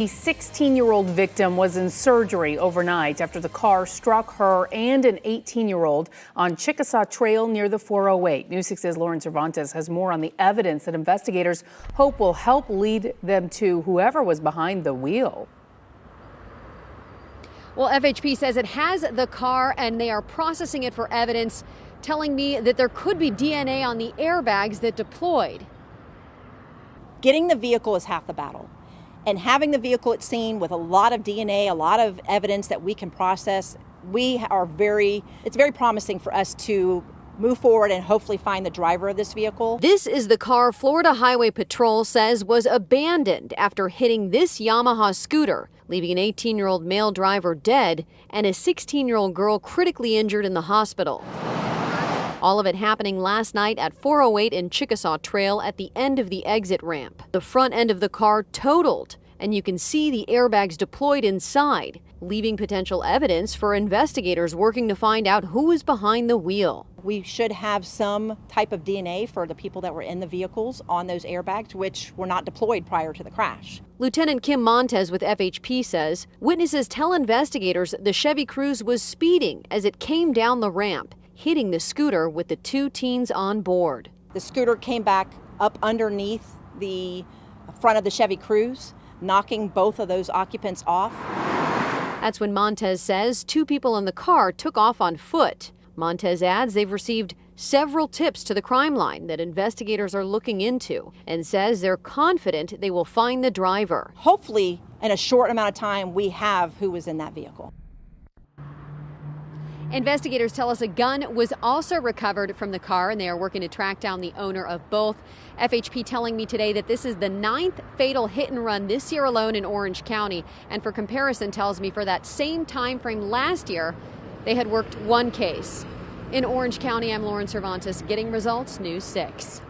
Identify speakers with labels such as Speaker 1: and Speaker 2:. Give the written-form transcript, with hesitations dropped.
Speaker 1: The 16-year-old victim was in surgery overnight after the car struck her and an 18-year-old on Chickasaw Trail near the 408. News 6's Lauren Cervantes has more on the evidence that investigators hope will help lead them to whoever was behind the wheel.
Speaker 2: Well, FHP says it has the car and they are processing it for evidence, telling me that there could be DNA on the airbags that deployed.
Speaker 3: Getting the vehicle is half the battle. And having the vehicle at scene with a lot of DNA, a lot of evidence that we can process, it's very promising for us to move forward and hopefully find the driver of this vehicle.
Speaker 2: This is the car Florida Highway Patrol says was abandoned after hitting this Yamaha scooter, leaving an 18-year-old male driver dead and a 16-year-old girl critically injured in the hospital. All of it happening last night at 408 and Chickasaw Trail at the end of the exit ramp. The front end of the car totaled, and you can see the airbags deployed inside, leaving potential evidence for investigators working to find out who was behind the wheel.
Speaker 3: We should have some type of DNA for the people that were in the vehicles on those airbags, which were not deployed prior to the crash.
Speaker 2: Lieutenant Kim Montez with FHP says witnesses tell investigators the Chevy Cruze was speeding as it came down the ramp, hitting the scooter with the two teens on board.
Speaker 3: The scooter came back up underneath the front of the Chevy Cruze, knocking both of those occupants off.
Speaker 2: That's when Montez says two people in the car took off on foot. Montez adds they've received several tips to the crime line that investigators are looking into and says they're confident they will find the driver.
Speaker 3: Hopefully, in a short amount of time, we have who was in that vehicle.
Speaker 2: Investigators tell us a gun was also recovered from the car, and they are working to track down the owner of both. FHP telling me today that this is the 9th fatal hit and run this year alone in Orange County. And for comparison, tells me for that same time frame last year, they had worked one case. In Orange County, I'm Lauren Cervantes, Getting Results, News 6.